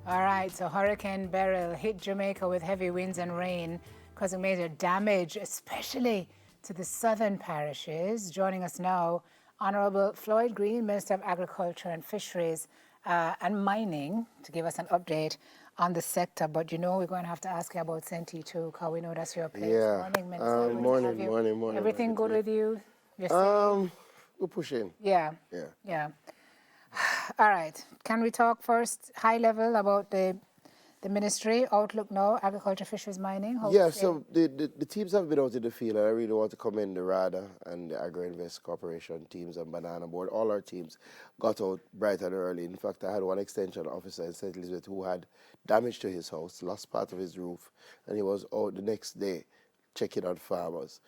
All right, so Hurricane Beryl hit Jamaica with heavy winds and rain, causing major damage, especially to the southern parishes. Joining us now, Honourable Floyd Green, Minister of Agriculture and Fisheries and Mining, to give us an update on the sector. But you know, we're going to have to ask you about Senti too, because we know that's your place. Yeah. Morning, Minister. Good to have Morning, you. morning. Everything good with you? You're safe? We're pushing. Yeah. Yeah. All right. Can we talk first, high level, about the ministry outlook now, agriculture, fisheries, mining? Yeah, so the teams have been out in the field, and I really want to commend the RADA and the Agro-Invest Corporation teams and Banana Board. All our teams got out bright and early. In fact, I had one extension officer in St. Elizabeth who had damage to his house, lost part of his roof, and he was out the next day checking on farmers.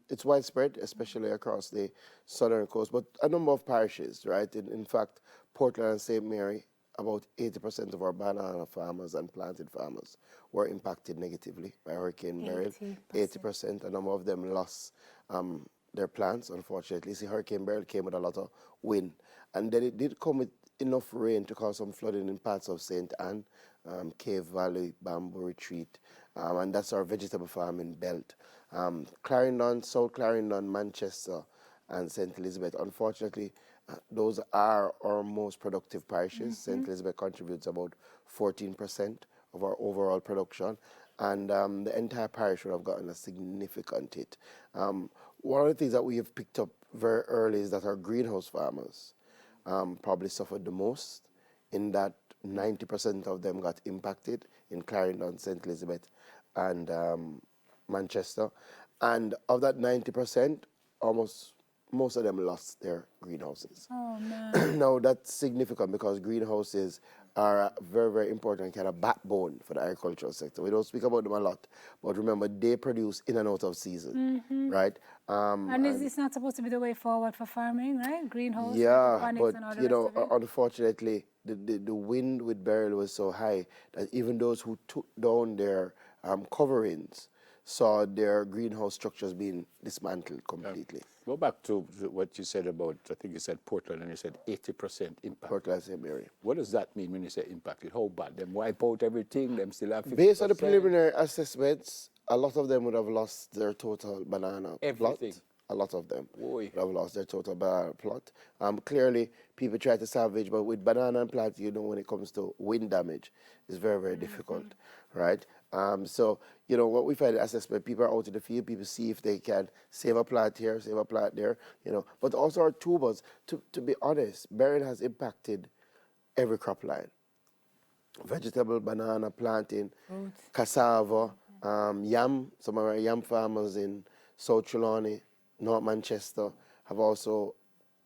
It's widespread, especially across the southern coast, but a number of parishes, right? In fact, Portland and St. Mary, about 80% of our banana farmers and planted farmers were impacted negatively by Hurricane Beryl. 80%. A number of them lost their plants, unfortunately. See, Hurricane Beryl came with a lot of wind. And then it did come with enough rain to cause some flooding in parts of St. Anne, Cave Valley, Bamboo Retreat, and that's our vegetable farming belt. Clarendon, South Clarendon, Manchester, and St. Elizabeth. Unfortunately, those are our most productive parishes. St. Elizabeth contributes about 14% of our overall production, and the entire parish would have gotten a significant hit. One of the things that we have picked up very early is that our greenhouse farmers probably suffered the most, in that 90% of them got impacted in Clarendon, St. Elizabeth, and Manchester. And of that 90%, most of them lost their greenhouses. Oh, man. Now, that's significant because greenhouses are a very, very important kind of backbone for the agricultural sector. We don't speak about them a lot, but remember, they produce in and out of season, right? And is this not supposed to be the way forward for farming, right? Greenhouse, yeah, hydroponics, but and all the you know, rest of it? unfortunately, the wind with Beryl was so high that even those who took down their coverings saw their greenhouse structures being dismantled completely. Go back to what you said about, I think you said Portland, and you said 80% impact. Portland, St. Mary. What does that mean when you say impacted? How bad? Them wipe out everything? Them still have 50%? Based on the preliminary assessments, a lot of them would have lost their total banana Everything. plot. A lot of them Oy. would have lost their total banana plot. Clearly, people try to salvage, but with banana and plant, you know, when it comes to wind damage, it's very, very difficult, right? So, you know, what we find in assessment, people are out in the field, people see if they can save a plant here, save a plant there, you know. But also our tubers, to be honest, Beryl has impacted every crop line. Vegetable, banana, planting, cassava, yam. Some of our yam farmers in South Trelawney, North Manchester have also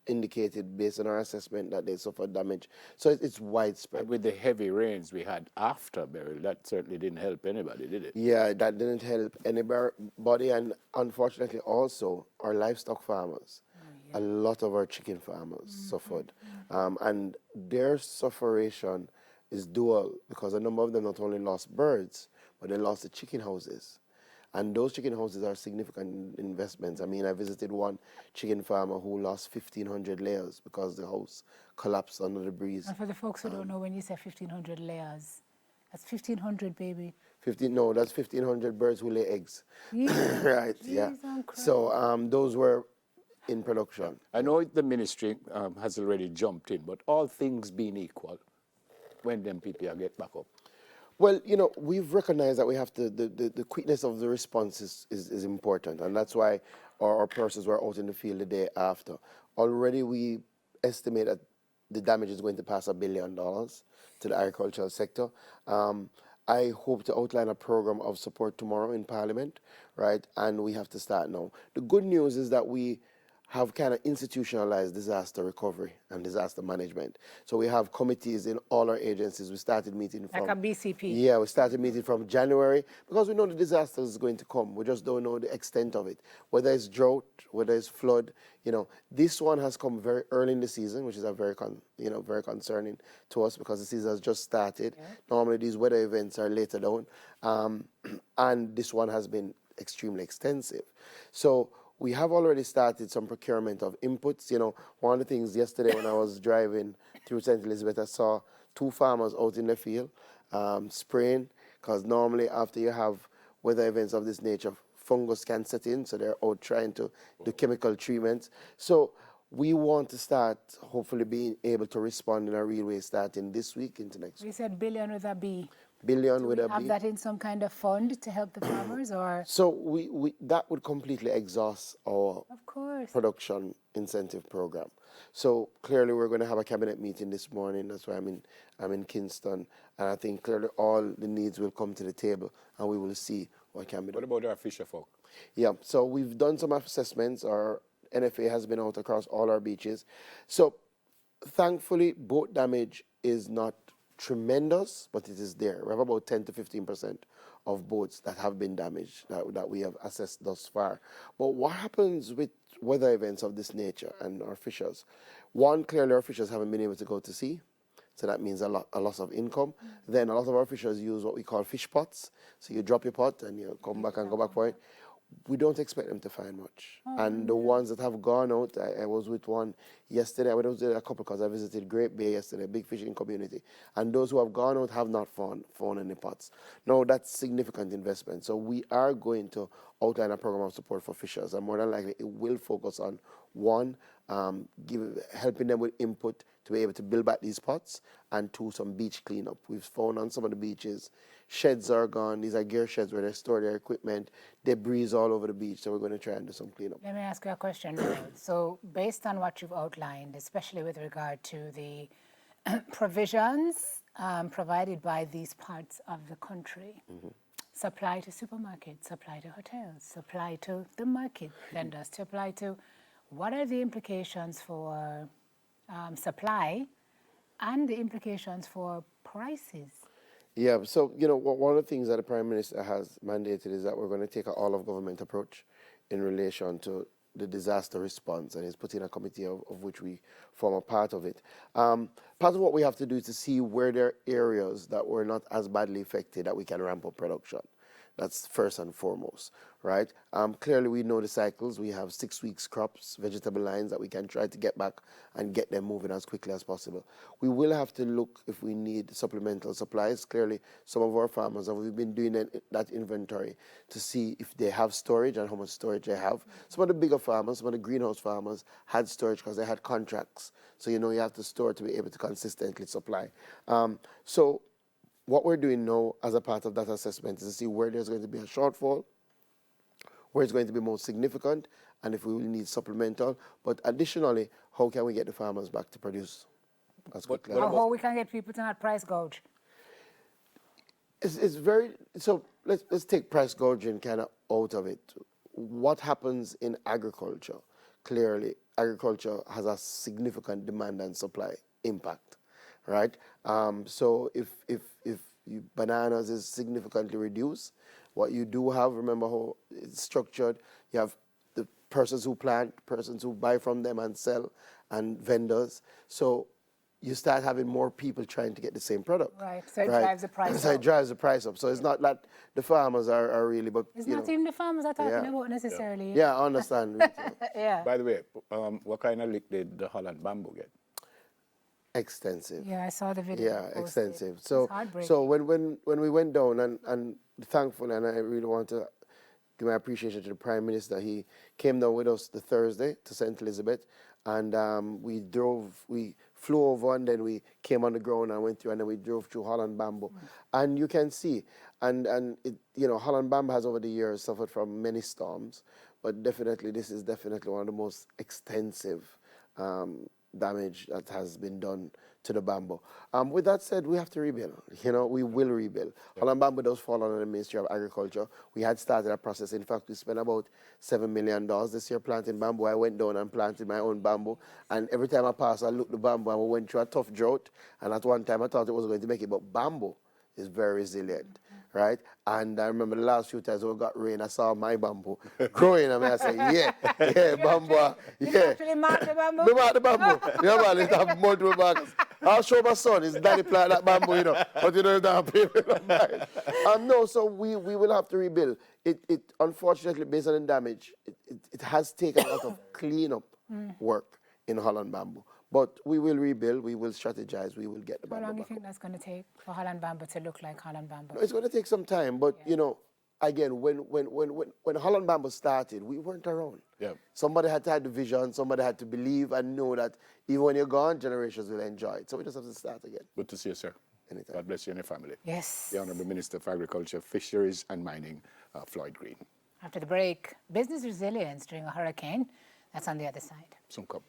indicated, based on our assessment, that they suffered damage. So it's widespread. And with the heavy rains we had after Beryl, that certainly didn't help anybody, did it? Yeah, that didn't help anybody, and unfortunately also our livestock farmers. A lot of our chicken farmers suffered. And their sufferation is dual, because a number of them not only lost birds, but they lost the chicken houses. And those chicken houses are significant investments. I mean, I visited one chicken farmer who lost 1,500 layers because the house collapsed under the breeze. And for the folks who don't know, when you say 1,500 layers, that's 1,500, baby. That's 1,500 birds who lay eggs. Right, yeah. Christ. So those were in production. I know the ministry has already jumped in, but all things being equal, when them people get back up? Well, you know, we've recognized that we have to, the quickness of the response is important, and that's why our persons were out in the field the day after. Already we estimate that the damage is going to pass $1 billion to the agricultural sector. I hope to outline a program of support tomorrow in Parliament, right? And we have to start now. The good news is that we have kind of institutionalized disaster recovery and disaster management. So we have committees in all our agencies. We started meeting from... Like a BCP. Yeah, we started meeting from January, because we know the disaster is going to come. We just don't know the extent of it. Whether it's drought, whether it's flood, you know. This one has come very early in the season, which is a very concerning to us, because the season has just started. Yeah. Normally these weather events are later down. And this one has been extremely extensive. So we have already started some procurement of inputs. You know, one of the things yesterday when I was driving through St. Elizabeth, I saw 2 farmers out in the field spraying, because normally after you have weather events of this nature, fungus can set in, so they're out trying to do chemical treatments. So we want to start hopefully being able to respond in a real way starting this week into next week. We said billion with a B. Billion Do with we a have B. that in some kind of fund to help the farmers, or? So we that would completely exhaust our Of course. production incentive program. So clearly we're going to have a cabinet meeting this morning. That's why I'm in Kingston, and I think clearly all the needs will come to the table, and we will see what can be done. What about our fisher folk? Yeah, so we've done some assessments. Our NFA has been out across all our beaches. So thankfully, boat damage is not tremendous, but it is there. We have about 10 to 15% of boats that have been damaged that we have assessed thus far. But what happens with weather events of this nature and our fishers? One, clearly our fishers haven't been able to go to sea, so that means a loss of income. Then a lot of our fishers use what we call fish pots. So you drop your pot and you come back and go back for it. We don't expect them to find much. And the ones that have gone out, I was with one yesterday. I was with a couple because I visited Great Bay yesterday, a big fishing community. And those who have gone out have not found any pots. No, that's significant investment. So we are going to outline a program of support for fishers. And more than likely, it will focus on, one, helping them with input to be able to build back these pots, and 2, some beach cleanup. We've found on some of the beaches, sheds are gone. These are gear sheds where they store their equipment, debris all over the beach, so we're going to try and do some cleanup. Let me ask you a question now. So based on what you've outlined, especially with regard to the provisions provided by these parts of the country, supply to supermarkets, supply to hotels, supply to the market vendors, supply to, what are the implications for supply and the implications for prices? Yeah, so, one of the things that the Prime Minister has mandated is that we're going to take an all-of-government approach in relation to the disaster response, and he's put in a committee of which we form a part of it. Part of what we have to do is to see where there are areas that were not as badly affected that we can ramp up production. That's first and foremost, right? Clearly, we know the cycles. We have 6 weeks crops, vegetable lines that we can try to get back and get them moving as quickly as possible. We will have to look if we need supplemental supplies. Clearly, some of our farmers, and we've been doing that inventory to see if they have storage and how much storage they have. Some of the bigger farmers, some of the greenhouse farmers had storage because they had contracts. So, you have to store to be able to consistently supply. So what we're doing now as a part of that assessment is to see where there's going to be a shortfall, where it's going to be most significant, and if we will need supplemental. But additionally, how can we get the farmers back to produce as quickly as possible? How we can get people to not price gouge? It's very, so let's take price gouging kind of out of it. What happens in agriculture? Clearly, agriculture has a significant demand and supply impact, right? So if bananas is significantly reduced, what you do have, remember how it's structured, you have the persons who plant, persons who buy from them and sell, and vendors. So you start having more people trying to get the same product. Right, so it drives the price up. So it drives the price up. So it's not that the farmers are really, but It's not even the farmers are talking about necessarily. Yeah, I understand. Yeah. By the way, what kind of lick did the Holland bamboo get? Extensive. Yeah, I saw the video. Yeah, posted. extensive. It's So heartbreaking. when we went down, and thankfully, and I really want to give my appreciation to the Prime Minister, he came down with us the Thursday to St. Elizabeth, and we flew over, and then we came on the ground and went through, and then we drove through Holland Bamboo. And you can see, and it, Holland Bamboo has over the years suffered from many storms, but definitely this is definitely one of the most extensive damage that has been done to the bamboo. With that said, we have to rebuild. We will rebuild. Holland Bamboo does fall under the Ministry of Agriculture. We had started a process. In fact, we spent about $7 million this year planting bamboo. I went down and planted my own bamboo. And every time I passed, I looked at the bamboo, and we went through a tough drought. And at one time, I thought it was going to make it. But bamboo is very resilient, right? And I remember the last few times when we got rain, I saw my bamboo growing. I said, yeah, bamboo, yeah. You actually mark the bamboo? Me mark the bamboo. Yeah, man, it have multiple markers. I'll show my son, his daddy plant that bamboo, but it don't pay me no mind. No, so we will have to rebuild. It unfortunately, based on the damage, it has taken a lot of cleanup work in Holland Bamboo. But we will rebuild, we will strategize, we will get the How Bamba long do you back think up. that's going to take for Holland Bamba to look like Holland Bamba? No, it's going to take some time, but you know, again, when Holland Bamba started, we weren't around. Yeah. Somebody had to have the vision, somebody had to believe and know that even when you're gone, generations will enjoy it. So we just have to start again. Good to see you, sir. Anytime. God bless you and your family. Yes. The Honourable Minister for Agriculture, Fisheries and Mining, Floyd Green. After the break, business resilience during a hurricane. That's on the other side. Soon come.